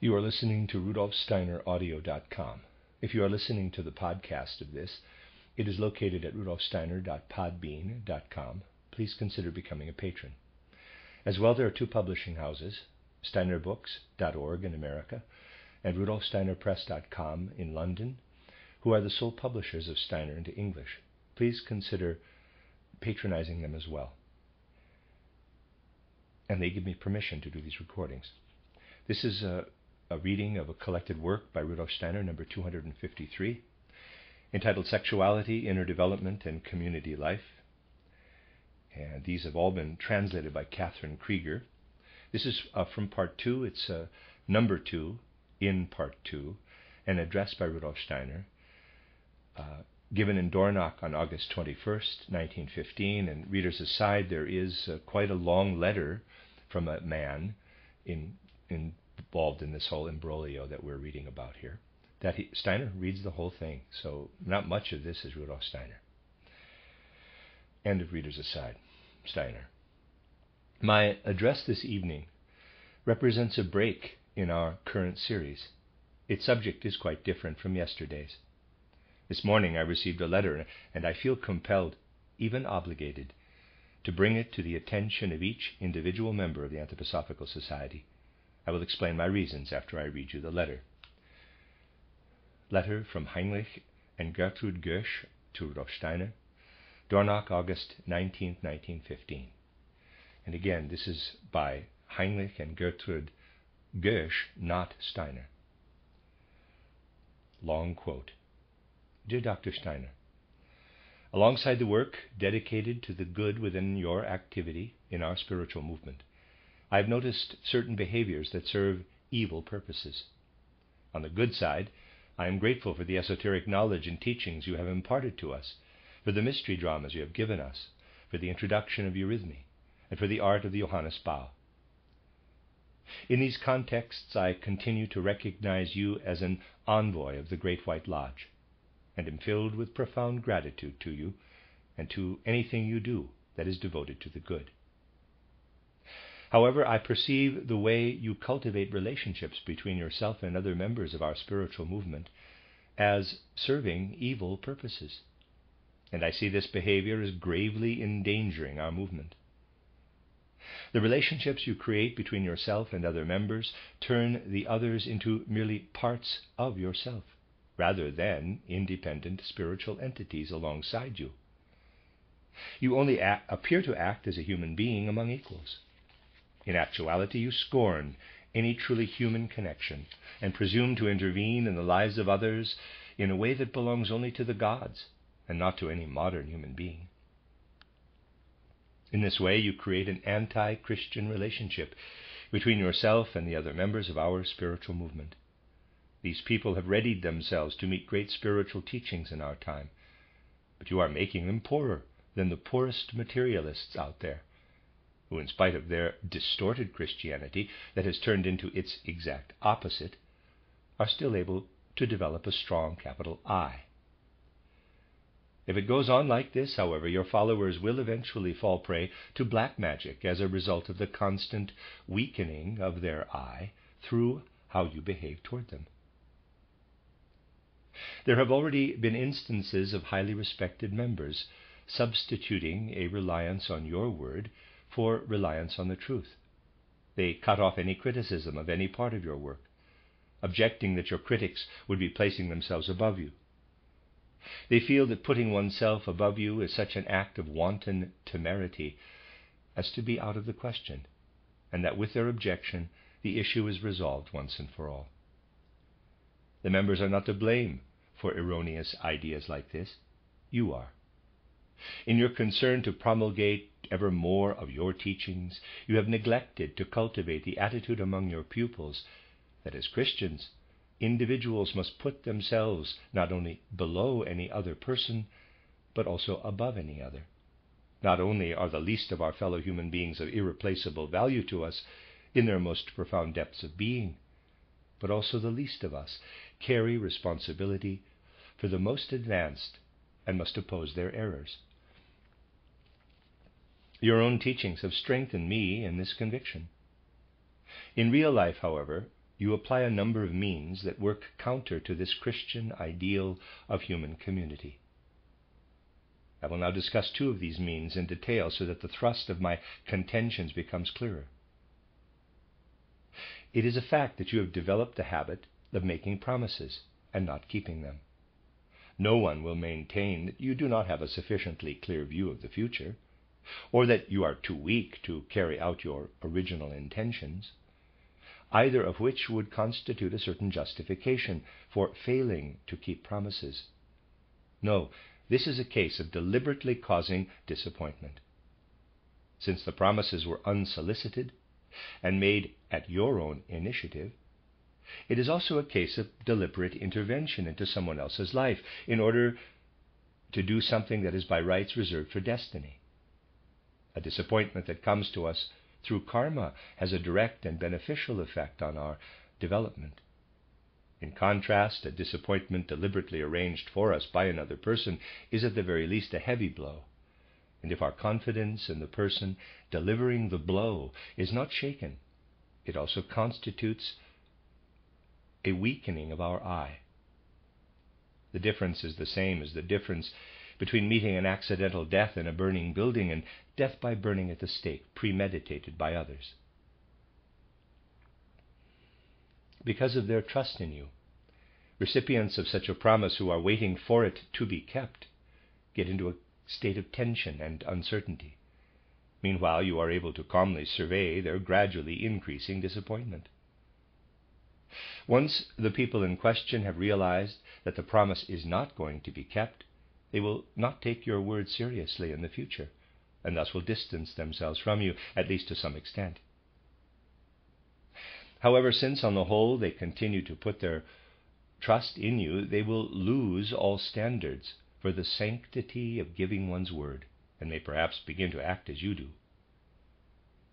You are listening to rudolfsteineraudio.com. If you are listening to the podcast of this, it is located at rudolfsteiner.podbean.com. Please consider becoming a patron. As well, there are two publishing houses, steinerbooks.org in America and rudolfsteinerpress.com in London, who are the sole publishers of Steiner into English. Please consider patronizing them as well. And they give me permission to do these recordings. This is a reading of a collected work by Rudolf Steiner, number 253, entitled Sexuality, Inner Development, and Community Life. And these have all been translated by Catherine Krieger. This is from part 2. It's number 2 in part 2, and addressed by Rudolf Steiner, given in Dornach on August 21st, 1915. And readers aside, there is quite a long letter from a man involved in this whole imbroglio that we're reading about here. Steiner reads the whole thing, so not much of this is Rudolf Steiner. End of readers aside. Steiner. My address this evening represents a break in our current series. Its subject is quite different from yesterday's. This morning I received a letter, and I feel compelled, even obligated, to bring it to the attention of each individual member of the Anthroposophical Society. I will explain my reasons after I read you the letter. Letter from Heinrich and Gertrude Goesch to Rudolf Steiner, Dornach, August 19, 1915. And again, this is by Heinrich and Gertrude Goesch, not Steiner. Long quote. Dear Dr. Steiner, alongside the work dedicated to the good within your activity in our spiritual movement, I have noticed certain behaviors that serve evil purposes. On the good side, I am grateful for the esoteric knowledge and teachings you have imparted to us, for the mystery dramas you have given us, for the introduction of eurythmy, and for the art of the Johannes Bau. In these contexts, I continue to recognize you as an envoy of the Great White Lodge, and am filled with profound gratitude to you and to anything you do that is devoted to the good. However, I perceive the way you cultivate relationships between yourself and other members of our spiritual movement as serving evil purposes, and I see this behavior as gravely endangering our movement. The relationships you create between yourself and other members turn the others into merely parts of yourself, rather than independent spiritual entities alongside you. You only appear to act as a human being among equals. In actuality, you scorn any truly human connection and presume to intervene in the lives of others in a way that belongs only to the gods and not to any modern human being. In this way, you create an anti-Christian relationship between yourself and the other members of our spiritual movement. These people have readied themselves to meet great spiritual teachings in our time, but you are making them poorer than the poorest materialists out there, who, in spite of their distorted Christianity that has turned into its exact opposite, are still able to develop a strong capital I. If it goes on like this, however, your followers will eventually fall prey to black magic as a result of the constant weakening of their I through how you behave toward them. There have already been instances of highly respected members substituting a reliance on your word for reliance on the truth. They cut off any criticism of any part of your work, objecting that your critics would be placing themselves above you. They feel that putting oneself above you is such an act of wanton temerity as to be out of the question, and that with their objection, the issue is resolved once and for all. The members are not to blame for erroneous ideas like this. You are. In your concern to promulgate ever more of your teachings, you have neglected to cultivate the attitude among your pupils that as Christians, individuals must put themselves not only below any other person, but also above any other. Not only are the least of our fellow human beings of irreplaceable value to us in their most profound depths of being, but also the least of us carry responsibility for the most advanced and must oppose their errors. Your own teachings have strengthened me in this conviction. In real life, however, you apply a number of means that work counter to this Christian ideal of human community. I will now discuss two of these means in detail so that the thrust of my contentions becomes clearer. It is a fact that you have developed the habit of making promises and not keeping them. No one will maintain that you do not have a sufficiently clear view of the future, or that you are too weak to carry out your original intentions, either of which would constitute a certain justification for failing to keep promises. No, this is a case of deliberately causing disappointment. Since the promises were unsolicited and made at your own initiative, it is also a case of deliberate intervention into someone else's life in order to do something that is by rights reserved for destiny. A disappointment that comes to us through karma has a direct and beneficial effect on our development. In contrast, a disappointment deliberately arranged for us by another person is at the very least a heavy blow. And if our confidence in the person delivering the blow is not shaken, it also constitutes a weakening of our I. The difference is the same as the difference between meeting an accidental death in a burning building and death by burning at the stake, premeditated by others. Because of their trust in you, recipients of such a promise who are waiting for it to be kept get into a state of tension and uncertainty. Meanwhile, you are able to calmly survey their gradually increasing disappointment. Once the people in question have realized that the promise is not going to be kept, they will not take your word seriously in the future, and thus will distance themselves from you, at least to some extent. However, since on the whole they continue to put their trust in you, they will lose all standards for the sanctity of giving one's word, and may perhaps begin to act as you do.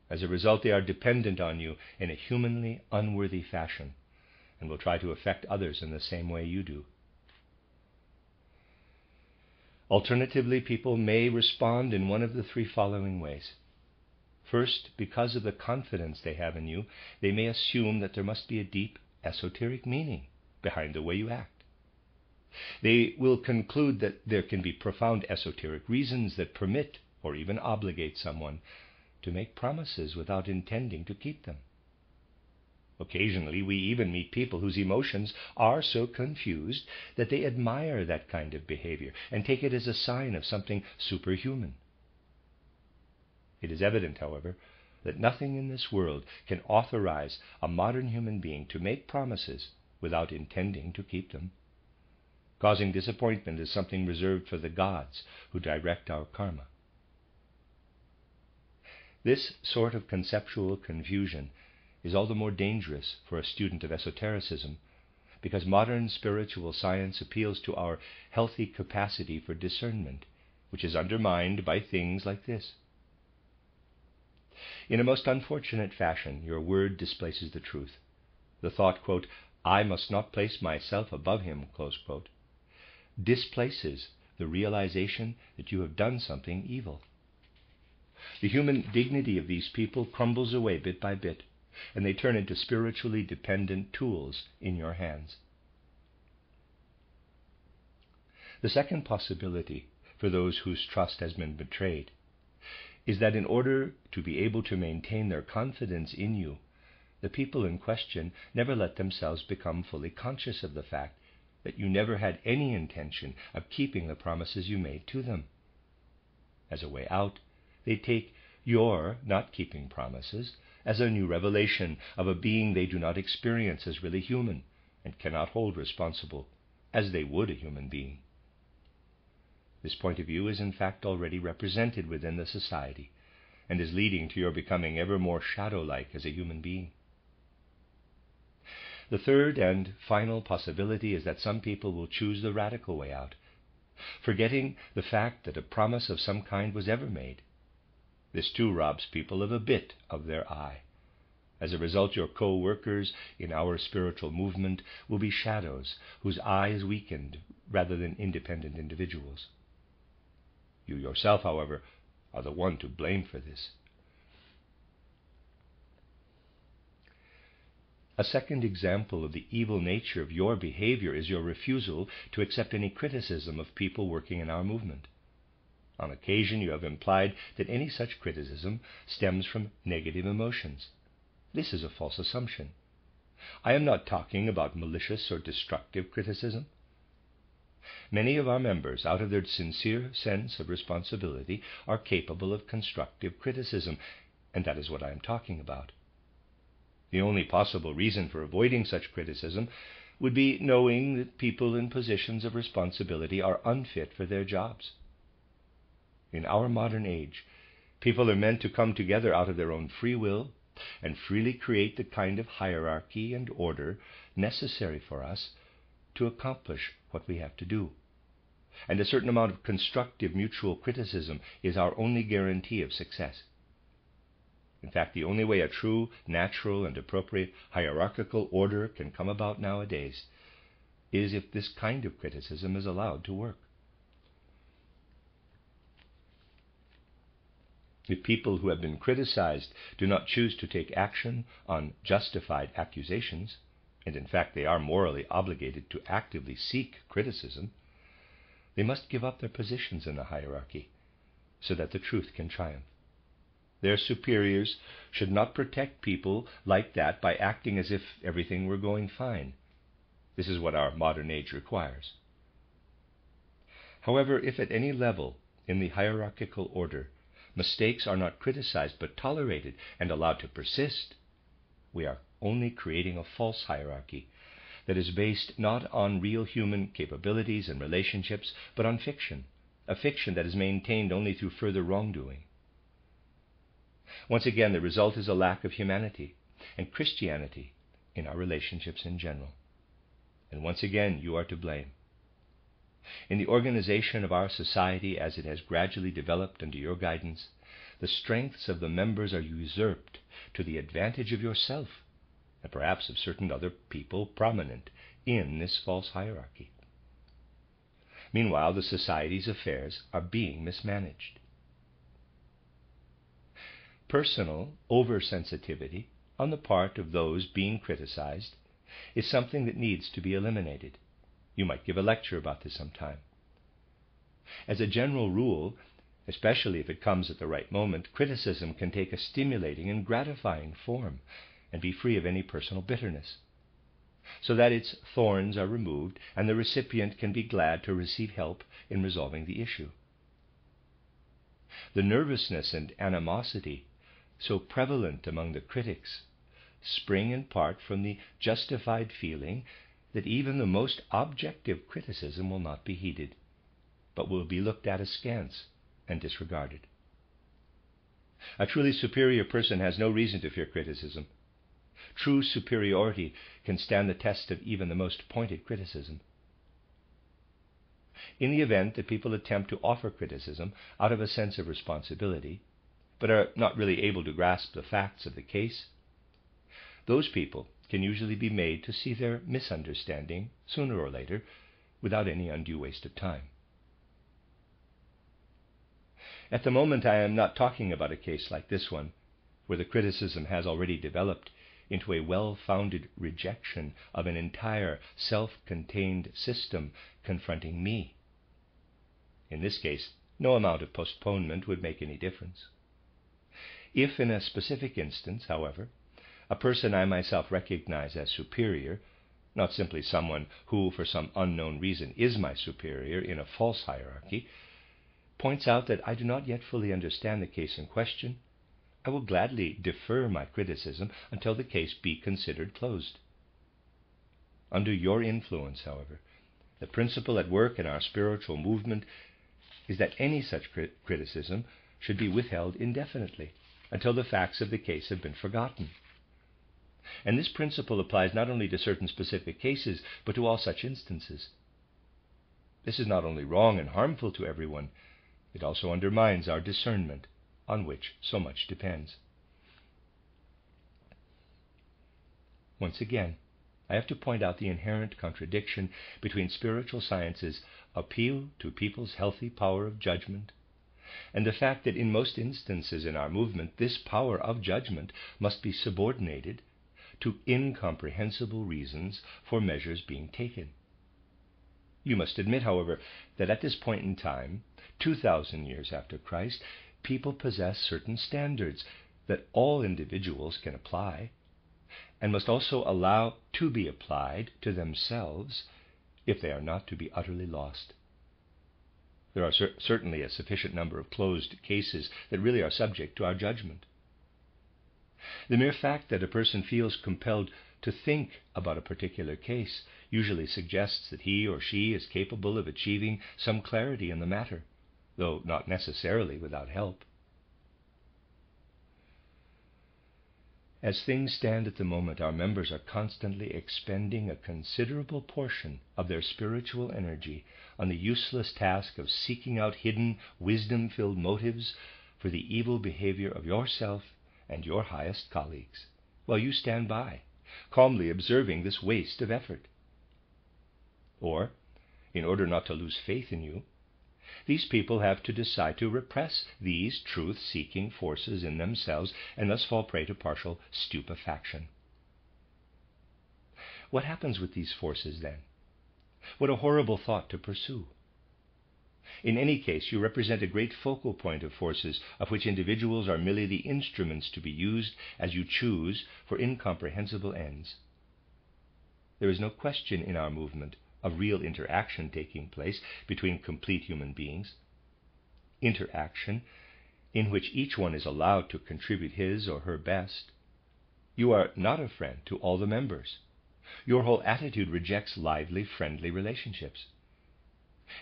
As a result, they are dependent on you in a humanly unworthy fashion, and will try to affect others in the same way you do. Alternatively, people may respond in one of the three following ways. First, because of the confidence they have in you, they may assume that there must be a deep esoteric meaning behind the way you act. They will conclude that there can be profound esoteric reasons that permit or even obligate someone to make promises without intending to keep them. Occasionally, we even meet people whose emotions are so confused that they admire that kind of behavior and take it as a sign of something superhuman. It is evident, however, that nothing in this world can authorize a modern human being to make promises without intending to keep them. Causing disappointment is something reserved for the gods who direct our karma. This sort of conceptual confusion is all the more dangerous for a student of esotericism, because modern spiritual science appeals to our healthy capacity for discernment, which is undermined by things like this. In a most unfortunate fashion, your word displaces the truth. The thought, quote, "I must not place myself above him," close quote, displaces the realization that you have done something evil. The human dignity of these people crumbles away bit by bit, and they turn into spiritually dependent tools in your hands. The second possibility for those whose trust has been betrayed is that in order to be able to maintain their confidence in you, the people in question never let themselves become fully conscious of the fact that you never had any intention of keeping the promises you made to them. As a way out, they take your not keeping promises as a new revelation of a being they do not experience as really human and cannot hold responsible as they would a human being. This point of view is in fact already represented within the society and is leading to your becoming ever more shadow-like as a human being. The third and final possibility is that some people will choose the radical way out, forgetting the fact that a promise of some kind was ever made. This too robs people of a bit of their I. As a result, your co-workers in our spiritual movement will be shadows whose I is weakened rather than independent individuals. You yourself, however, are the one to blame for this. A second example of the evil nature of your behavior is your refusal to accept any criticism of people working in our movement. On occasion, you have implied that any such criticism stems from negative emotions. This is a false assumption. I am not talking about malicious or destructive criticism. Many of our members, out of their sincere sense of responsibility, are capable of constructive criticism, and that is what I am talking about. The only possible reason for avoiding such criticism would be knowing that people in positions of responsibility are unfit for their jobs. In our modern age, people are meant to come together out of their own free will and freely create the kind of hierarchy and order necessary for us to accomplish what we have to do. And a certain amount of constructive mutual criticism is our only guarantee of success. In fact, the only way a true, natural, and appropriate hierarchical order can come about nowadays is if this kind of criticism is allowed to work. If people who have been criticized do not choose to take action on justified accusations, and in fact they are morally obligated to actively seek criticism, they must give up their positions in the hierarchy so that the truth can triumph. Their superiors should not protect people like that by acting as if everything were going fine. This is what our modern age requires. However, if at any level in the hierarchical order mistakes are not criticized but tolerated and allowed to persist, we are only creating a false hierarchy that is based not on real human capabilities and relationships, but on fiction, a fiction that is maintained only through further wrongdoing. Once again, the result is a lack of humanity and Christianity in our relationships in general. And once again, you are to blame. In the organization of our society as it has gradually developed under your guidance, the strengths of the members are usurped to the advantage of yourself and perhaps of certain other people prominent in this false hierarchy. Meanwhile, the society's affairs are being mismanaged. Personal oversensitivity on the part of those being criticized is something that needs to be eliminated. You might give a lecture about this sometime. As a general rule, especially if it comes at the right moment, criticism can take a stimulating and gratifying form and be free of any personal bitterness, so that its thorns are removed and the recipient can be glad to receive help in resolving the issue. The nervousness and animosity so prevalent among the critics spring in part from the justified feeling that even the most objective criticism will not be heeded, but will be looked at askance and disregarded. A truly superior person has no reason to fear criticism. True superiority can stand the test of even the most pointed criticism. In the event that people attempt to offer criticism out of a sense of responsibility, but are not really able to grasp the facts of the case, those people can usually be made to see their misunderstanding sooner or later without any undue waste of time. At the moment, I am not talking about a case like this one, where the criticism has already developed into a well-founded rejection of an entire self-contained system confronting me. In this case, no amount of postponement would make any difference. If in a specific instance, however, a person I myself recognize as superior, not simply someone who, for some unknown reason, is my superior in a false hierarchy, points out that I do not yet fully understand the case in question, I will gladly defer my criticism until the case be considered closed. Under your influence, however, the principle at work in our spiritual movement is that any such criticism should be withheld indefinitely until the facts of the case have been forgotten. And this principle applies not only to certain specific cases, but to all such instances. This is not only wrong and harmful to everyone, it also undermines our discernment, on which so much depends. Once again, I have to point out the inherent contradiction between spiritual science's appeal to people's healthy power of judgment and the fact that in most instances in our movement, this power of judgment must be subordinated to incomprehensible reasons for measures being taken. You must admit, however, that at this point in time, 2,000 years after Christ, people possess certain standards that all individuals can apply, and must also allow to be applied to themselves if they are not to be utterly lost. There are certainly a sufficient number of closed cases that really are subject to our judgment. The mere fact that a person feels compelled to think about a particular case usually suggests that he or she is capable of achieving some clarity in the matter, though not necessarily without help. As things stand at the moment, our members are constantly expending a considerable portion of their spiritual energy on the useless task of seeking out hidden, wisdom-filled motives for the evil behavior of yourself and your highest colleagues, while you stand by, calmly observing this waste of effort. Or, in order not to lose faith in you, these people have to decide to repress these truth-seeking forces in themselves and thus fall prey to partial stupefaction. What happens with these forces then? What a horrible thought to pursue. In any case, you represent a great focal point of forces of which individuals are merely the instruments to be used as you choose for incomprehensible ends. There is no question in our movement of real interaction taking place between complete human beings. Interaction in which each one is allowed to contribute his or her best. You are not a friend to all the members. Your whole attitude rejects lively, friendly relationships.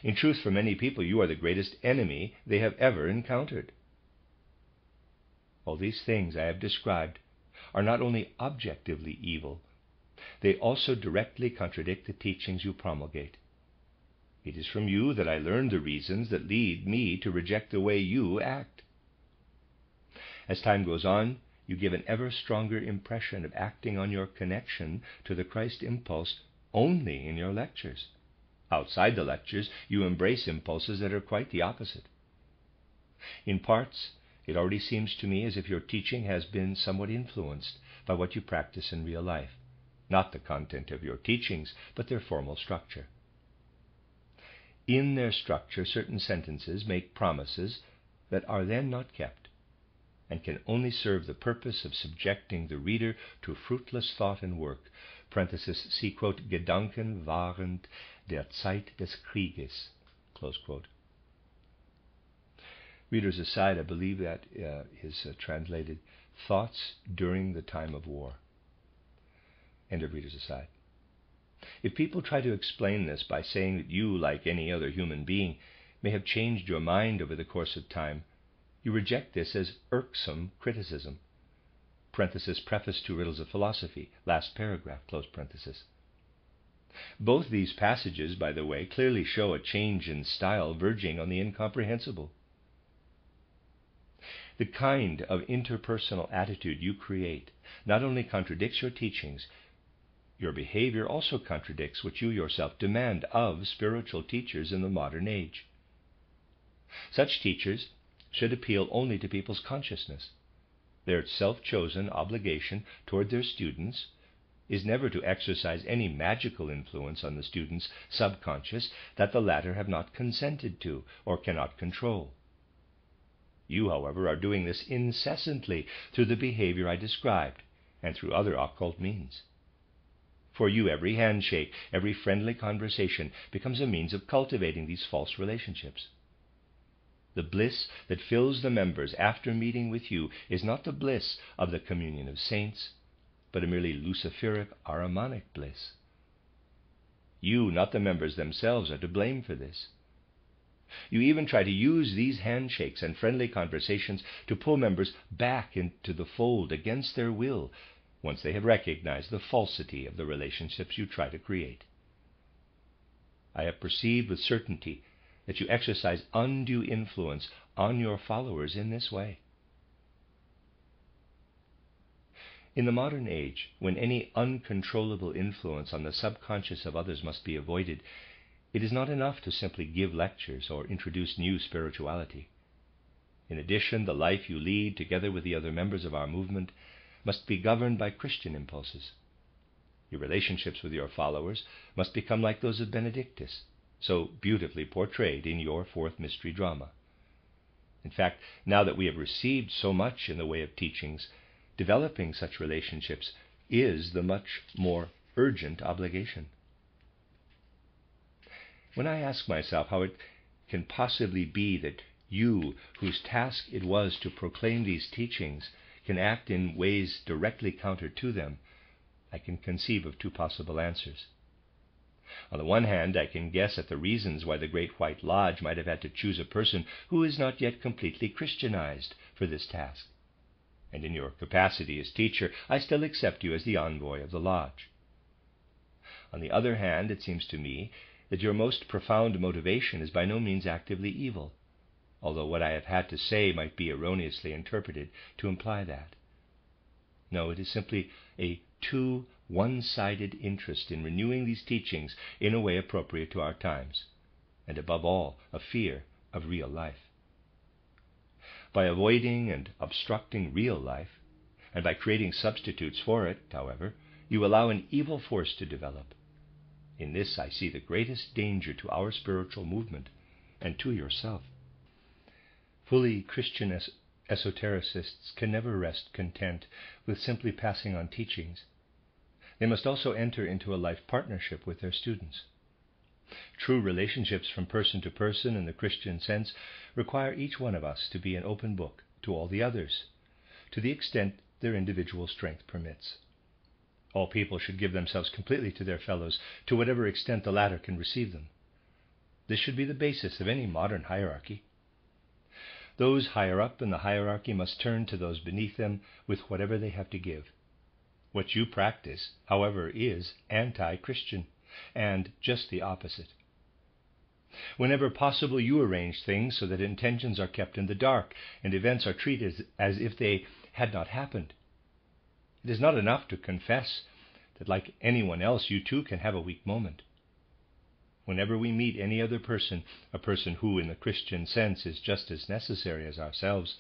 In truth, for many people, you are the greatest enemy they have ever encountered. All these things I have described are not only objectively evil, they also directly contradict the teachings you promulgate. It is from you that I learn the reasons that lead me to reject the way you act. As time goes on, you give an ever stronger impression of acting on your connection to the Christ impulse only in your lectures. Outside the lectures, you embrace impulses that are quite the opposite. In parts, it already seems to me as if your teaching has been somewhat influenced by what you practice in real life. Not the content of your teachings, but their formal structure. In their structure, certain sentences make promises that are then not kept, and can only serve the purpose of subjecting the reader to fruitless thought and work. See, quote, Gedanken während der Zeit des Krieges. Close quote. Reader's aside, I believe that is translated, thoughts during the time of war. End of reader's aside. If people try to explain this by saying that you, like any other human being, may have changed your mind over the course of time, you reject this as irksome criticism. Preface to Riddles of Philosophy, last paragraph, close parenthesis. Both these passages, by the way, clearly show a change in style verging on the incomprehensible. The kind of interpersonal attitude you create not only contradicts your teachings, your behavior also contradicts what you yourself demand of spiritual teachers in the modern age. Such teachers should appeal only to people's consciousness. Their self-chosen obligation toward their students is never to exercise any magical influence on the student's subconscious that the latter have not consented to or cannot control. You, however, are doing this incessantly through the behavior I described and through other occult means. For you, every handshake, every friendly conversation becomes a means of cultivating these false relationships. The bliss that fills the members after meeting with you is not the bliss of the communion of saints, but a merely luciferic Ahrimanic bliss. You, not the members themselves, are to blame for this. You even try to use these handshakes and friendly conversations to pull members back into the fold against their will, once they have recognized the falsity of the relationships you try to create. I have perceived with certainty that you exercise undue influence on your followers in this way. In the modern age, when any uncontrollable influence on the subconscious of others must be avoided, it is not enough to simply give lectures or introduce new spirituality. In addition, the life you lead together with the other members of our movement must be governed by Christian impulses. Your relationships with your followers must become like those of Benedictus, so beautifully portrayed in your fourth mystery drama. In fact, now that we have received so much in the way of teachings, developing such relationships is the much more urgent obligation. When I ask myself how it can possibly be that you, whose task it was to proclaim these teachings, can act in ways directly counter to them, I can conceive of two possible answers. On the one hand, I can guess at the reasons why the Great White Lodge might have had to choose a person who is not yet completely Christianized for this task. And in your capacity as teacher, I still accept you as the envoy of the Lodge. On the other hand, it seems to me that your most profound motivation is by no means actively evil, although what I have had to say might be erroneously interpreted to imply that. No, it is simply a too one-sided interest in renewing these teachings in a way appropriate to our times, and above all, a fear of real life. By avoiding and obstructing real life, and by creating substitutes for it, however, you allow an evil force to develop. In this I see the greatest danger to our spiritual movement and to yourself. Fully Christian esotericists can never rest content with simply passing on teachings. They must also enter into a life partnership with their students. True relationships from person to person in the Christian sense require each one of us to be an open book to all the others, to the extent their individual strength permits. All people should give themselves completely to their fellows, to whatever extent the latter can receive them. This should be the basis of any modern hierarchy. Those higher up in the hierarchy must turn to those beneath them with whatever they have to give. What you practice, however, is anti-Christian, and just the opposite. Whenever possible, you arrange things so that intentions are kept in the dark and events are treated as if they had not happened. It is not enough to confess that, like anyone else, you too can have a weak moment. Whenever we meet any other person, a person who in the Christian sense is just as necessary as ourselves,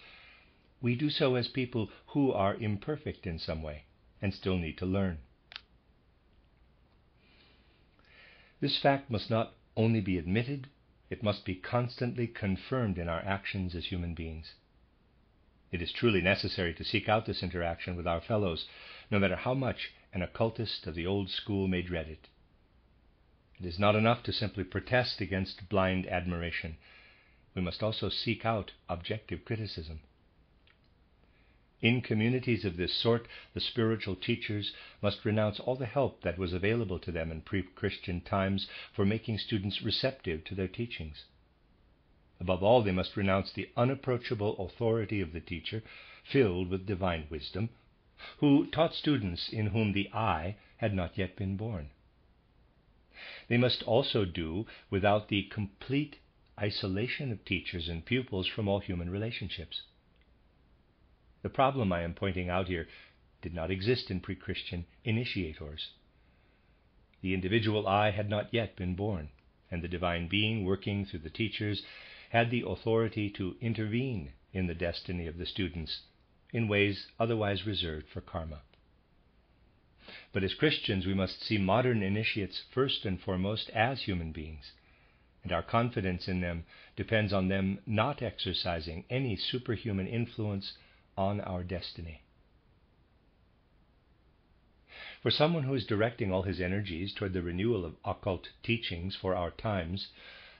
we do so as people who are imperfect in some way and still need to learn. This fact must not only be admitted, it must be constantly confirmed in our actions as human beings. It is truly necessary to seek out this interaction with our fellows, no matter how much an occultist of the old school may dread it. It is not enough to simply protest against blind admiration. We must also seek out objective criticism. In communities of this sort, the spiritual teachers must renounce all the help that was available to them in pre-Christian times for making students receptive to their teachings. Above all, they must renounce the unapproachable authority of the teacher, filled with divine wisdom, who taught students in whom the I had not yet been born. They must also do without the complete isolation of teachers and pupils from all human relationships. The problem I am pointing out here did not exist in pre-Christian initiators. The individual I had not yet been born, and the divine being working through the teachers had the authority to intervene in the destiny of the students in ways otherwise reserved for karma. But as Christians, we must see modern initiates first and foremost as human beings, and our confidence in them depends on them not exercising any superhuman influence on our destiny. For someone who is directing all his energies toward the renewal of occult teachings for our times,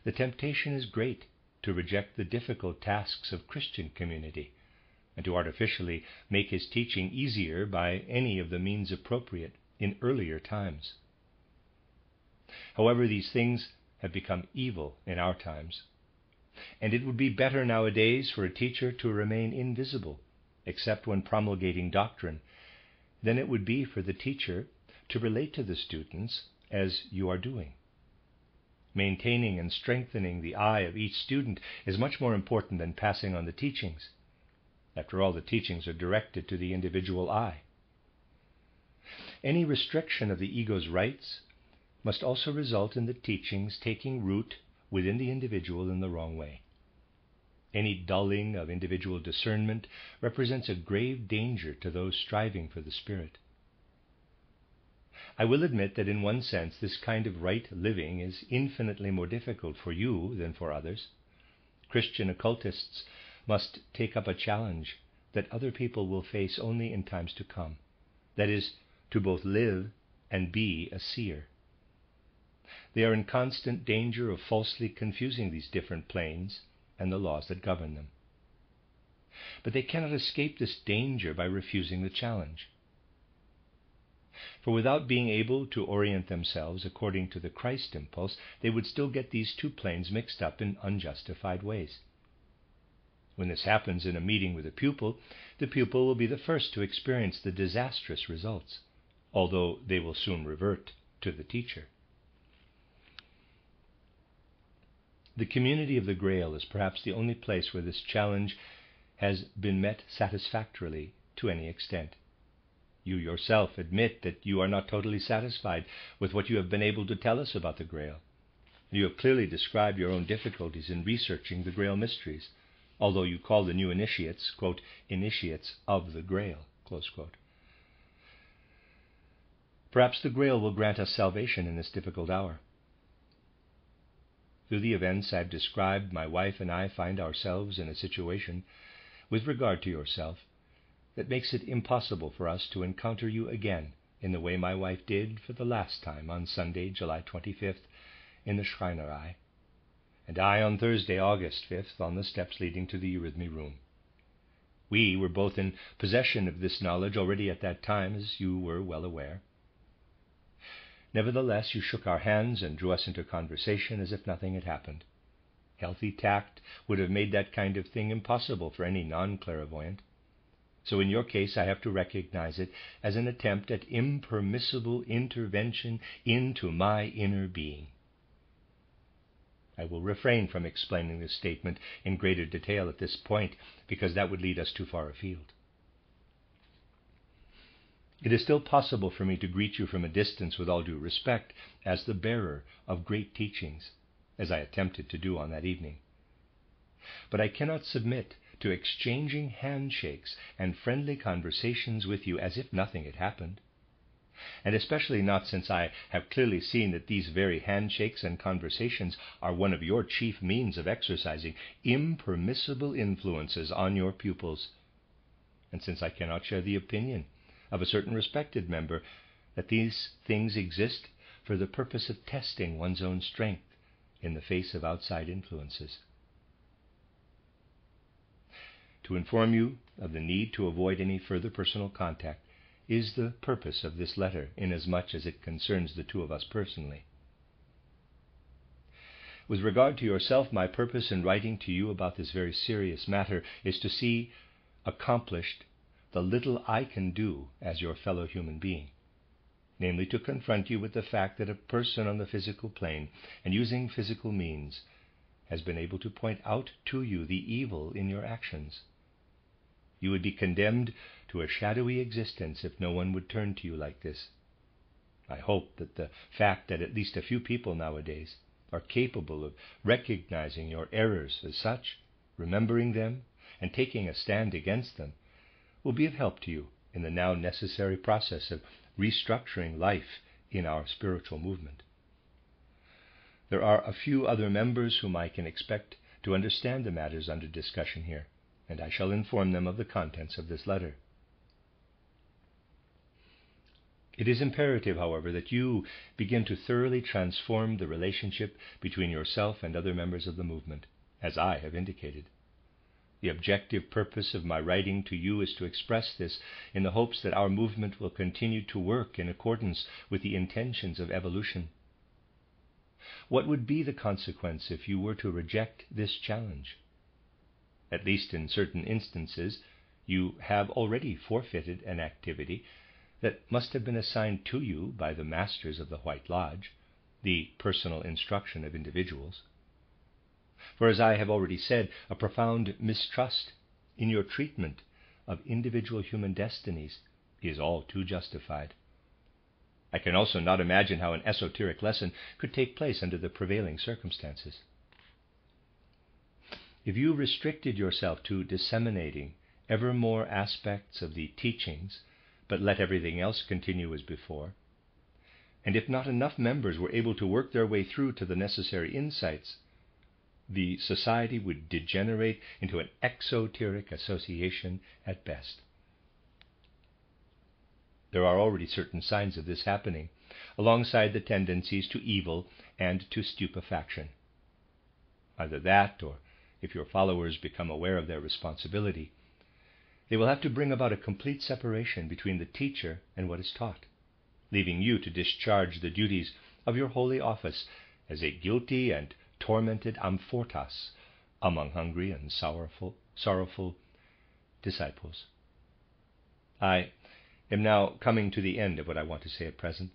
the temptation is great to reject the difficult tasks of Christian community and to artificially make his teaching easier by any of the means appropriate in earlier times. However, these things have become evil in our times, and it would be better nowadays for a teacher to remain invisible, except when promulgating doctrine, than it would be for the teacher to relate to the students as you are doing. Maintaining and strengthening the I of each student is much more important than passing on the teachings. After all, the teachings are directed to the individual I. Any restriction of the ego's rights must also result in the teachings taking root within the individual in the wrong way. Any dulling of individual discernment represents a grave danger to those striving for the Spirit. I will admit that in one sense this kind of right living is infinitely more difficult for you than for others. Christian occultists must take up a challenge that other people will face only in times to come. That is, to both live and be a seer. They are in constant danger of falsely confusing these different planes and the laws that govern them. But they cannot escape this danger by refusing the challenge. For without being able to orient themselves according to the Christ impulse, they would still get these two planes mixed up in unjustified ways. When this happens in a meeting with a pupil, the pupil will be the first to experience the disastrous results, although they will soon revert to the teacher. The community of the Grail is perhaps the only place where this challenge has been met satisfactorily to any extent. You yourself admit that you are not totally satisfied with what you have been able to tell us about the Grail. You have clearly described your own difficulties in researching the Grail mysteries, although you call the new initiates, quote, initiates of the Grail, close quote. Perhaps the Grail will grant us salvation in this difficult hour. Through the events I have described, my wife and I find ourselves in a situation, with regard to yourself, that makes it impossible for us to encounter you again in the way my wife did for the last time on Sunday, July 25th, in the Schreinerei, and I on Thursday, August 5th, on the steps leading to the Eurythmy room. We were both in possession of this knowledge already at that time, as you were well aware. Nevertheless, you shook our hands and drew us into conversation as if nothing had happened. Healthy tact would have made that kind of thing impossible for any non-clairvoyant. So in your case, I have to recognize it as an attempt at impermissible intervention into my inner being. I will refrain from explaining this statement in greater detail at this point, because that would lead us too far afield. It is still possible for me to greet you from a distance with all due respect as the bearer of great teachings, as I attempted to do on that evening. But I cannot submit to exchanging handshakes and friendly conversations with you as if nothing had happened, and especially not since I have clearly seen that these very handshakes and conversations are one of your chief means of exercising impermissible influences on your pupils, and since I cannot share the opinion of a certain respected member that these things exist for the purpose of testing one's own strength in the face of outside influences. To inform you of the need to avoid any further personal contact is the purpose of this letter, inasmuch as it concerns the two of us personally. With regard to yourself, my purpose in writing to you about this very serious matter is to see accomplished the little I can do as your fellow human being, namely to confront you with the fact that a person on the physical plane and using physical means has been able to point out to you the evil in your actions. You would be condemned to a shadowy existence if no one would turn to you like this. I hope that the fact that at least a few people nowadays are capable of recognizing your errors as such, remembering them, and taking a stand against them, will be of help to you in the now necessary process of restructuring life in our spiritual movement. There are a few other members whom I can expect to understand the matters under discussion here, and I shall inform them of the contents of this letter. It is imperative, however, that you begin to thoroughly transform the relationship between yourself and other members of the movement, as I have indicated. The objective purpose of my writing to you is to express this in the hopes that our movement will continue to work in accordance with the intentions of evolution. What would be the consequence if you were to reject this challenge? At least in certain instances, you have already forfeited an activity that must have been assigned to you by the masters of the White Lodge, the personal instruction of individuals. For as I have already said, a profound mistrust in your treatment of individual human destinies is all too justified. I can also not imagine how an esoteric lesson could take place under the prevailing circumstances. if you restricted yourself to disseminating ever more aspects of the teachings, but let everything else continue as before, and if not enough members were able to work their way through to the necessary insights, the society would degenerate into an exoteric association at best. There are already certain signs of this happening, alongside the tendencies to evil and to stupefaction. Either that, or if your followers become aware of their responsibility, they will have to bring about a complete separation between the teacher and what is taught, leaving you to discharge the duties of your holy office as a guilty and tormented amphortas among hungry and sorrowful disciples. I am now coming to the end of what I want to say at present.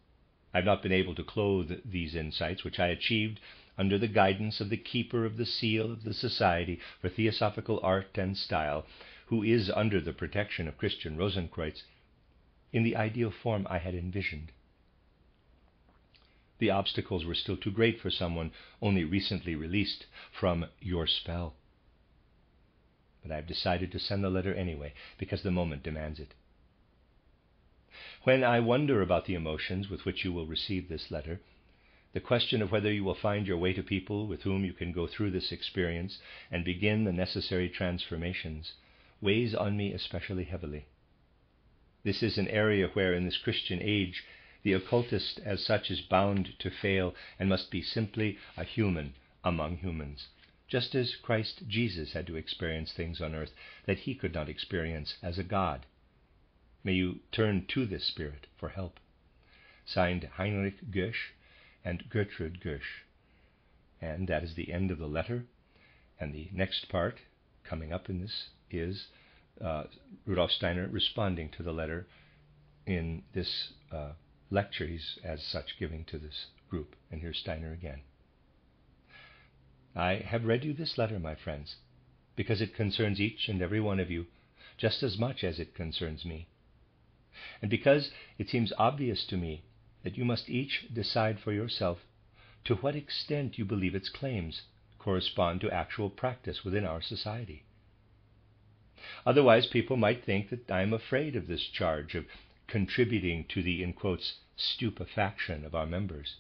I have not been able to clothe these insights, which I achieved under the guidance of the keeper of the seal of the Society for Theosophical Art and Style, who is under the protection of Christian Rosenkreuz, in the ideal form I had envisioned. The obstacles were still too great for someone only recently released from your spell. But I have decided to send the letter anyway, because the moment demands it. When I wonder about the emotions with which you will receive this letter, the question of whether you will find your way to people with whom you can go through this experience and begin the necessary transformations weighs on me especially heavily. This is an area where, in this Christian age, the occultist as such is bound to fail and must be simply a human among humans, just as Christ Jesus had to experience things on earth that he could not experience as a God. May you turn to this spirit for help. Signed, Heinrich Gösch and Gertrude Gösch. And that is the end of the letter. And the next part coming up in this is Rudolf Steiner responding to the letter in this lecture he's as such giving to this group. And here's Steiner again. I have read you this letter, my friends, because it concerns each and every one of you just as much as it concerns me. And because it seems obvious to me that you must each decide for yourself to what extent you believe its claims correspond to actual practice within our society. Otherwise, people might think that I am afraid of this charge of contributing to the, in quotes, stupefaction of our members,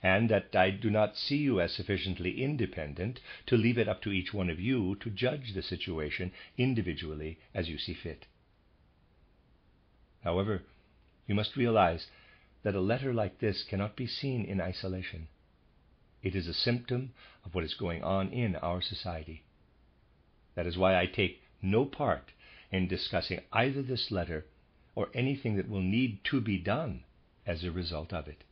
and that I do not see you as sufficiently independent to leave it up to each one of you to judge the situation individually as you see fit. However, you must realize that a letter like this cannot be seen in isolation. It is a symptom of what is going on in our society. That is why I take no part in discussing either this letter or anything that will need to be done as a result of it.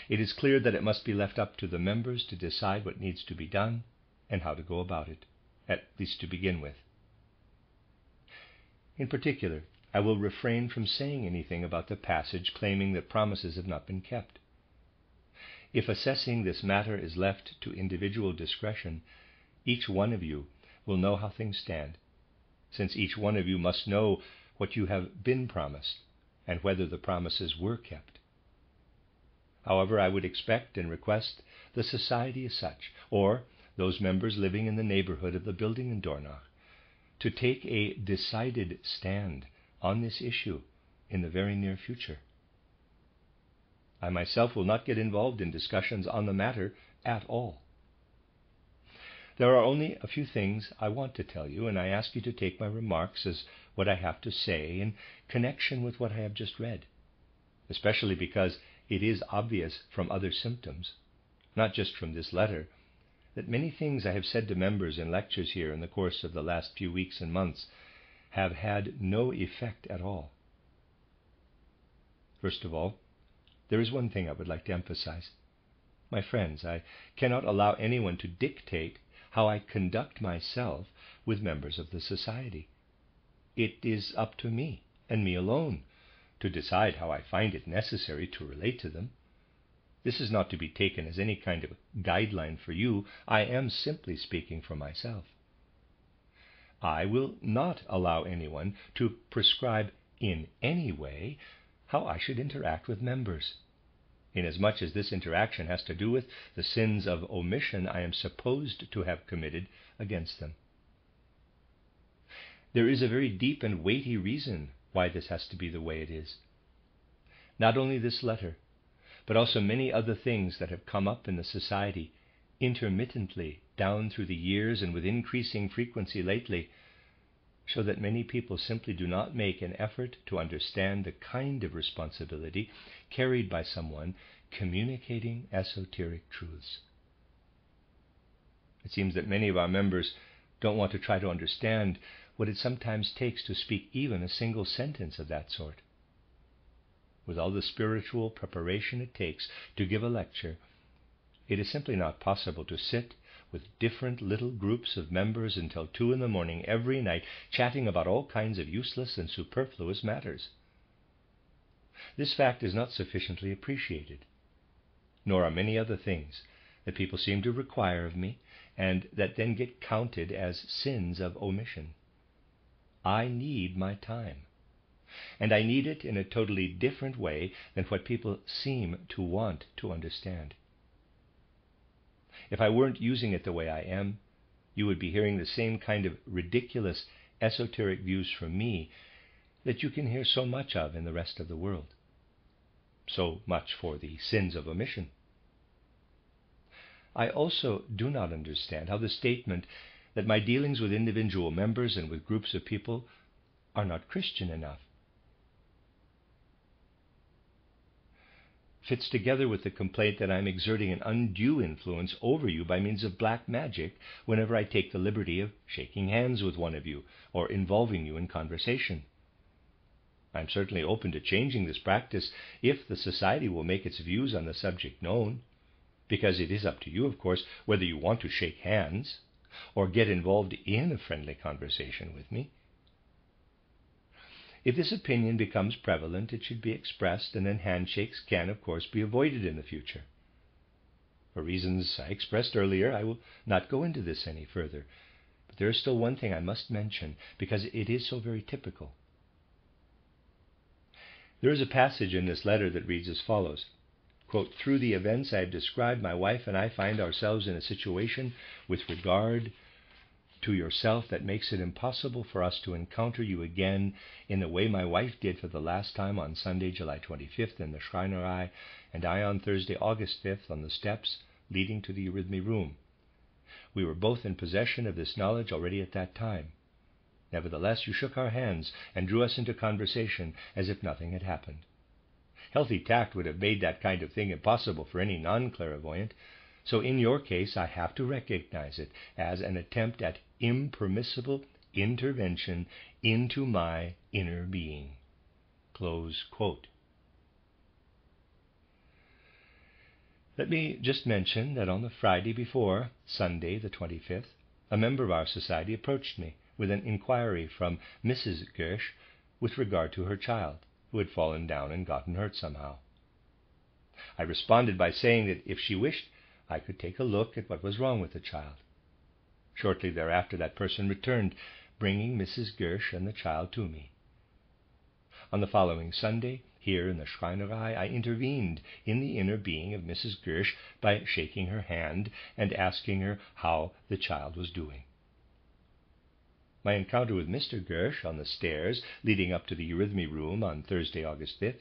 It is clear that it must be left up to the members to decide what needs to be done and how to go about it, at least to begin with. In particular, I will refrain from saying anything about the passage claiming that promises have not been kept. If assessing this matter is left to individual discretion, each one of you will know how things stand, since each one of you must know what you have been promised and whether the promises were kept. However, I would expect and request the society as such, or those members living in the neighborhood of the building in Dornach, to take a decided stand on this issue in the very near future. I myself will not get involved in discussions on the matter at all. There are only a few things I want to tell you, and I ask you to take my remarks as what I have to say in connection with what I have just read, especially because it is obvious from other symptoms, not just from this letter, that many things I have said to members in lectures here in the course of the last few weeks and months have had no effect at all. First of all, there is one thing I would like to emphasize. My friends, I cannot allow anyone to dictate how I conduct myself with members of the society. It is up to me, and me alone, to decide how I find it necessary to relate to them. This is not to be taken as any kind of guideline for you. I am simply speaking for myself. I will not allow anyone to prescribe in any way how I should interact with members. inasmuch as this interaction has to do with the sins of omission I am supposed to have committed against them. There is a very deep and weighty reason why this has to be the way it is. Not only this letter, but also many other things that have come up in the society intermittently down through the years and with increasing frequency lately, show that many people simply do not make an effort to understand the kind of responsibility carried by someone communicating esoteric truths. It seems that many of our members don't want to try to understand what it sometimes takes to speak even a single sentence of that sort. With all the spiritual preparation it takes to give a lecture, it is simply not possible to sit with different little groups of members until 2 a.m. every night, chatting about all kinds of useless and superfluous matters. This fact is not sufficiently appreciated, nor are many other things that people seem to require of me, and that then get counted as sins of omission. I need my time, and I need it in a totally different way than what people seem to want to understand. If I weren't using it the way I am, you would be hearing the same kind of ridiculous esoteric views from me that you can hear so much of in the rest of the world. So much for the sins of omission. I also do not understand how the statement that my dealings with individual members and with groups of people are not Christian enough fits together with the complaint that I am exerting an undue influence over you by means of black magic whenever I take the liberty of shaking hands with one of you or involving you in conversation. I am certainly open to changing this practice if the society will make its views on the subject known, because it is up to you, of course, whether you want to shake hands or get involved in a friendly conversation with me. If this opinion becomes prevalent, it should be expressed, and then handshakes can, of course, be avoided in the future. For reasons I expressed earlier, I will not go into this any further, but there is still one thing I must mention, because it is so very typical. There is a passage in this letter that reads as follows, quote, "Through the events I have described, my wife and I find ourselves in a situation with regard to yourself that makes it impossible for us to encounter you again in the way my wife did for the last time on Sunday, July 25th in the Schreinerei, and I on Thursday, August 5th on the steps leading to the Eurythmy room. We were both in possession of this knowledge already at that time. Nevertheless, you shook our hands and drew us into conversation as if nothing had happened. Healthy tact would have made that kind of thing impossible for any non-clairvoyant, so in your case I have to recognize it as an attempt at impermissible intervention into my inner being." Close quote. Let me just mention that on the Friday before Sunday the 25th, a member of our society approached me with an inquiry from Mrs. Gersh with regard to her child, who had fallen down and gotten hurt somehow. I responded by saying that if she wished, I could take a look at what was wrong with the child. Shortly thereafter, that person returned, bringing Mrs. Gersh and the child to me. On the following Sunday, here in the Schreinerei, I intervened in the inner being of Mrs. Gersh by shaking her hand and asking her how the child was doing. My encounter with Mr. Gersh on the stairs leading up to the Eurythmy room on Thursday, August 5th,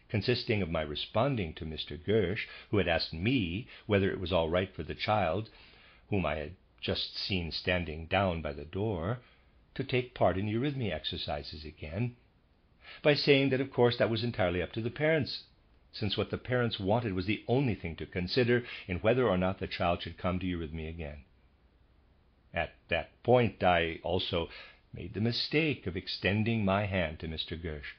consisting of my responding to Mr. Gersh, who had asked me whether it was all right for the child, whom I had just seen standing down by the door, to take part in Eurythmy exercises again, by saying that of course that was entirely up to the parents, since what the parents wanted was the only thing to consider in whether or not the child should come to Eurythmy again. At that point I also made the mistake of extending my hand to Mr. Gersh.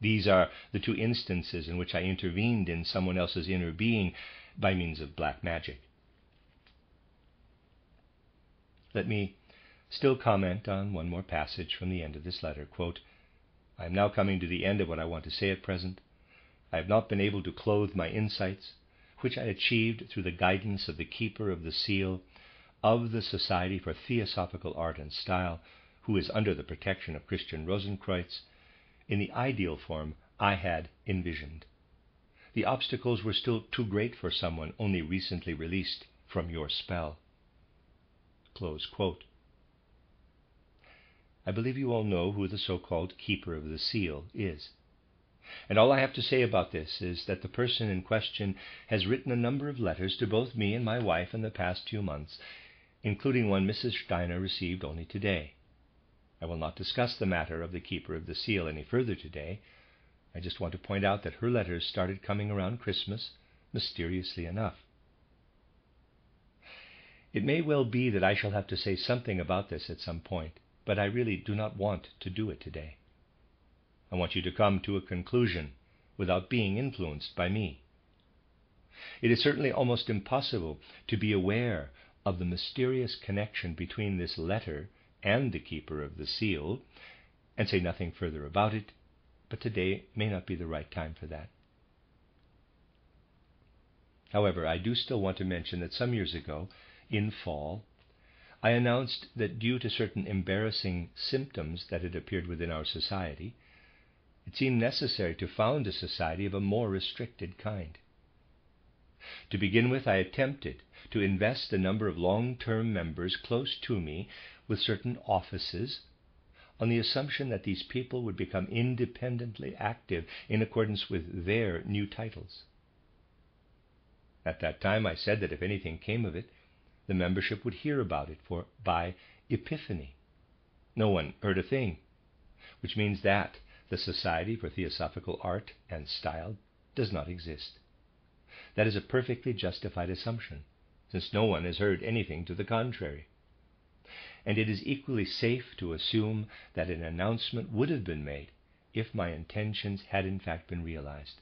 These are the two instances in which I intervened in someone else's inner being by means of black magic. Let me still comment on one more passage from the end of this letter. Quote, "I am now coming to the end of what I want to say at present. I have not been able to clothe my insights, which I achieved through the guidance of the keeper of the seal of the Society for Theosophical Art and Style, who is under the protection of Christian Rosenkreutz, in the ideal form I had envisioned. the obstacles were still too great for someone only recently released from your spell. Close quote. I believe you all know who the so-called Keeper of the Seal is. And all I have to say about this is that the person in question has written a number of letters to both me and my wife in the past few months, including one Mrs. Steiner received only today. I will not discuss the matter of the Keeper of the Seal any further today. I just want to point out that her letters started coming around Christmas, mysteriously enough. It may well be that I shall have to say something about this at some point, but I really do not want to do it today. I want you to come to a conclusion without being influenced by me. It is certainly almost impossible to be aware of the mysterious connection between this letter and the Keeper of the Seal, and say nothing further about it, but today may not be the right time for that. However, I do still want to mention that some years ago, in fall, I announced that due to certain embarrassing symptoms that had appeared within our society, it seemed necessary to found a society of a more restricted kind. To begin with, I attempted to invest a number of long-term members close to me with certain offices on the assumption that these people would become independently active in accordance with their new titles. At that time, I said that if anything came of it, the membership would hear about it by epiphany. No one heard a thing, which means that the Society for Theosophical Art and Style does not exist. That is a perfectly justified assumption, since no one has heard anything to the contrary. And it is equally safe to assume that an announcement would have been made if my intentions had in fact been realized.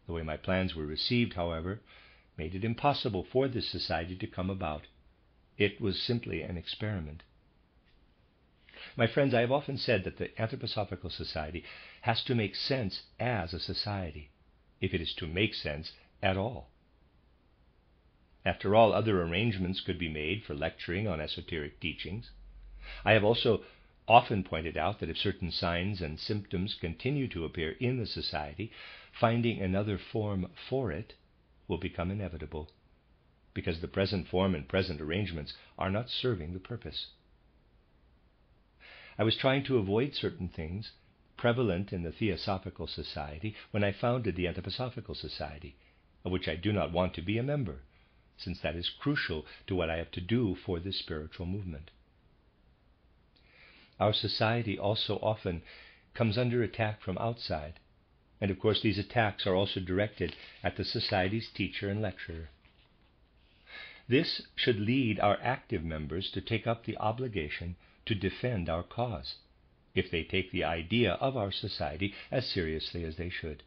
The way my plans were received, however, made it impossible for this society to come about. It was simply an experiment. My friends, I have often said that the Anthroposophical Society has to make sense as a society, if it is to make sense at all. After all, other arrangements could be made for lecturing on esoteric teachings. I have also often pointed out that if certain signs and symptoms continue to appear in the society, finding another form for it will become inevitable, because the present form and present arrangements are not serving the purpose. I was trying to avoid certain things prevalent in the Theosophical Society when I founded the Anthroposophical Society, of which I do not want to be a member, since that is crucial to what I have to do for this spiritual movement. Our society also often comes under attack from outside, and of course these attacks are also directed at the society's teacher and lecturer. This should lead our active members to take up the obligation to defend our cause, if they take the idea of our society as seriously as they should.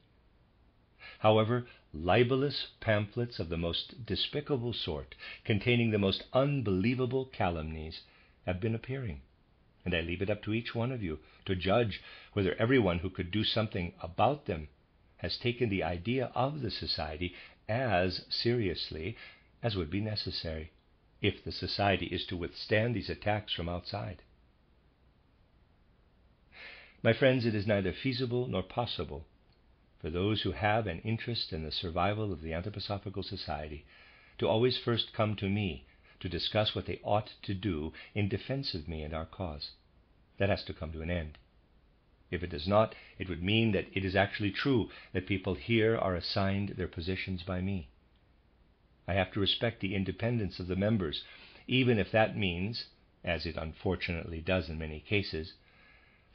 However, libelous pamphlets of the most despicable sort, containing the most unbelievable calumnies, have been appearing, and I leave it up to each one of you to judge whether everyone who could do something about them has taken the idea of the society as seriously as would be necessary if the society is to withstand these attacks from outside. My friends, it is neither feasible nor possible for those who have an interest in the survival of the Anthroposophical Society to always first come to me to discuss what they ought to do in defense of me and our cause. That has to come to an end. If it does not, it would mean that it is actually true that people here are assigned their positions by me. I have to respect the independence of the members, even if that means, as it unfortunately does in many cases,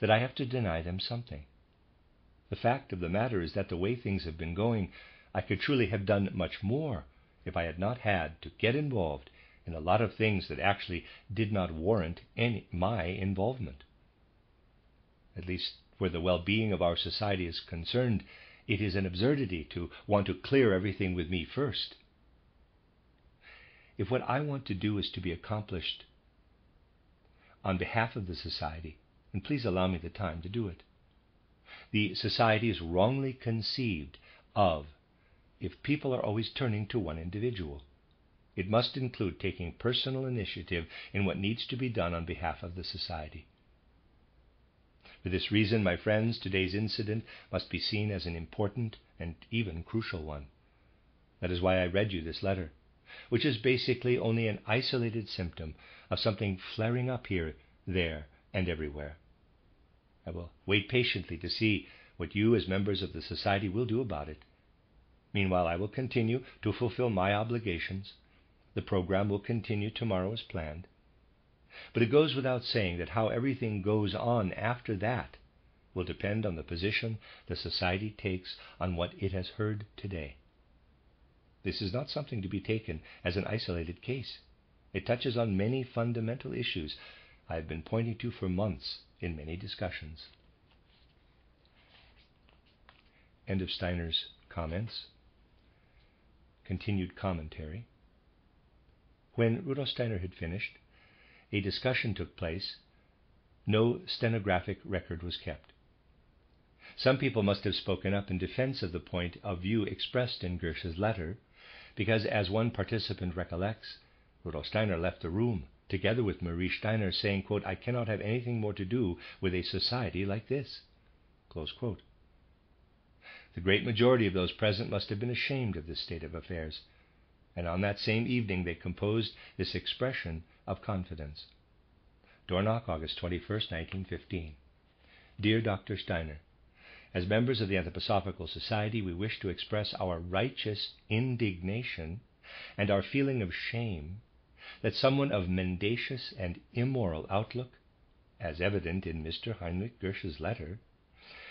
that I have to deny them something. The fact of the matter is that the way things have been going, I could truly have done much more if I had not had to get involved in a lot of things that actually did not warrant my involvement. At least where the well-being of our society is concerned, it is an absurdity to want to clear everything with me first. If what I want to do is to be accomplished on behalf of the society, and please allow me the time to do it. The society is wrongly conceived of if people are always turning to one individual. It must include taking personal initiative in what needs to be done on behalf of the society. For this reason, my friends, today's incident must be seen as an important and even crucial one. That is why I read you this letter, which is basically only an isolated symptom of something flaring up here, there, and everywhere. I will wait patiently to see what you as members of the Society will do about it. Meanwhile, I will continue to fulfill my obligations. The program will continue tomorrow as planned. But it goes without saying that how everything goes on after that will depend on the position the Society takes on what it has heard today. This is not something to be taken as an isolated case. It touches on many fundamental issues I have been pointing to for months in many discussions. End of Steiner's comments. Continued commentary. When Rudolf Steiner had finished, a discussion took place. No stenographic record was kept. Some people must have spoken up in defense of the point of view expressed in Gersh's letter, because, as one participant recollects, Rudolf Steiner left the room together with Marie Steiner, saying, quote, "I cannot have anything more to do with a society like this." Close quote. The great majority of those present must have been ashamed of this state of affairs, and on that same evening they composed this expression of confidence. Dornach, August 21st, 1915. Dear Dr. Steiner, as members of the Anthroposophical Society, we wish to express our righteous indignation and our feeling of shame that someone of mendacious and immoral outlook, as evident in Mr. Heinrich Gersch's letter,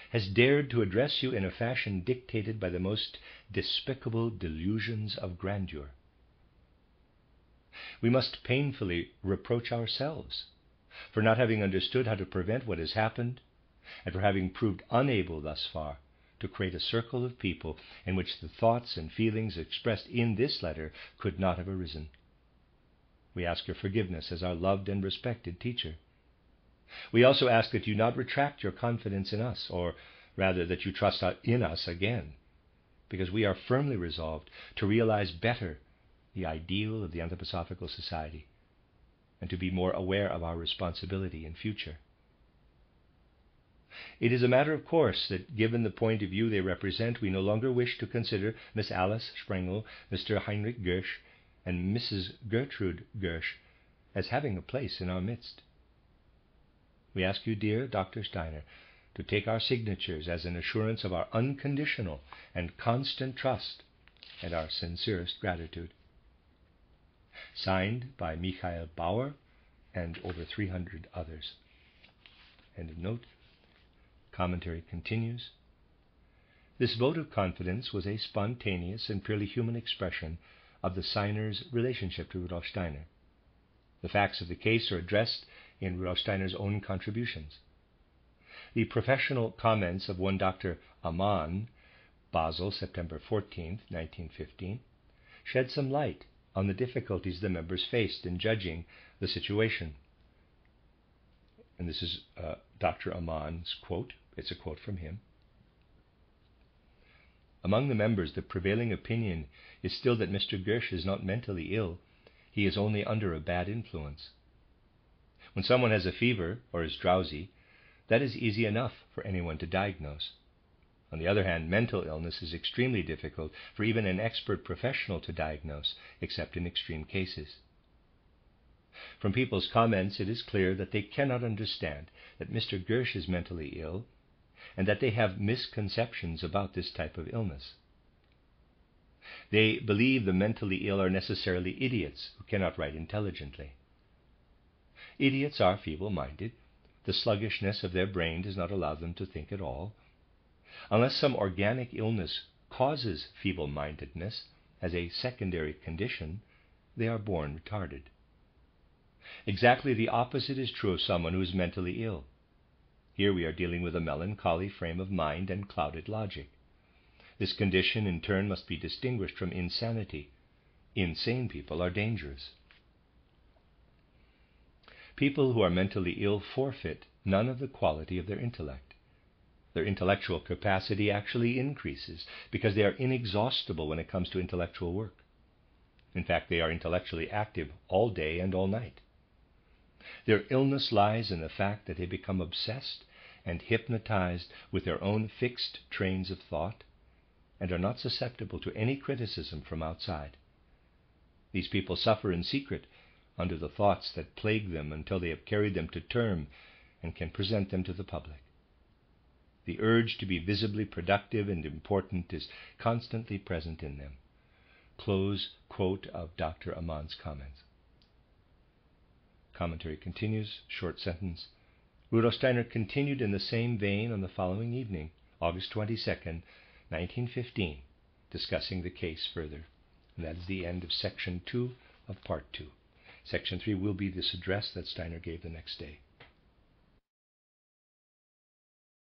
has dared to address you in a fashion dictated by the most despicable delusions of grandeur. We must painfully reproach ourselves for not having understood how to prevent what has happened, and for having proved unable thus far to create a circle of people in which the thoughts and feelings expressed in this letter could not have arisen. We ask your forgiveness as our loved and respected teacher. We also ask that you not retract your confidence in us, or rather that you trust in us again, because we are firmly resolved to realize better the ideal of the Anthroposophical Society and to be more aware of our responsibility in future. It is a matter of course that, given the point of view they represent, we no longer wish to consider Miss Alice Sprengel, Mr. Heinrich Gersch, and Mrs. Gertrude Gersch as having a place in our midst. We ask you, dear Dr. Steiner, to take our signatures as an assurance of our unconditional and constant trust and our sincerest gratitude. Signed by Michael Bauer and over 300 others. End of note. Commentary continues. This vote of confidence was a spontaneous and purely human expression of the signer's relationship to Rudolf Steiner. The facts of the case are addressed in Rudolf Steiner's own contributions. The professional comments of one Dr. Amann, Basel, September 14, 1915, shed some light on the difficulties the members faced in judging the situation. And this is Dr. Amann's quote. It's a quote from him. Among the members, the prevailing opinion is still that Mr. Gersch is not mentally ill. He is only under a bad influence. When someone has a fever or is drowsy, that is easy enough for anyone to diagnose. On the other hand, mental illness is extremely difficult for even an expert professional to diagnose, except in extreme cases. From people's comments, it is clear that they cannot understand that Mr. Gersch is mentally ill and that they have misconceptions about this type of illness. They believe the mentally ill are necessarily idiots who cannot write intelligently. Idiots are feeble-minded. The sluggishness of their brain does not allow them to think at all. Unless some organic illness causes feeble-mindedness as a secondary condition, they are born retarded. Exactly the opposite is true of someone who is mentally ill. Here we are dealing with a melancholy frame of mind and clouded logic. This condition, in turn, must be distinguished from insanity. Insane people are dangerous. People who are mentally ill forfeit none of the quality of their intellect. Their intellectual capacity actually increases because they are inexhaustible when it comes to intellectual work. In fact, they are intellectually active all day and all night. Their illness lies in the fact that they become obsessed and hypnotized with their own fixed trains of thought, and are not susceptible to any criticism from outside. These people suffer in secret under the thoughts that plague them until they have carried them to term and can present them to the public. The urge to be visibly productive and important is constantly present in them. Close quote of Dr. Aman's comments. Commentary continues, short sentence. Rudolf Steiner continued in the same vein on the following evening, August 22nd, 1915, discussing the case further. And that is the end of Section 2 of Part 2. Section 3 will be this address that Steiner gave the next day.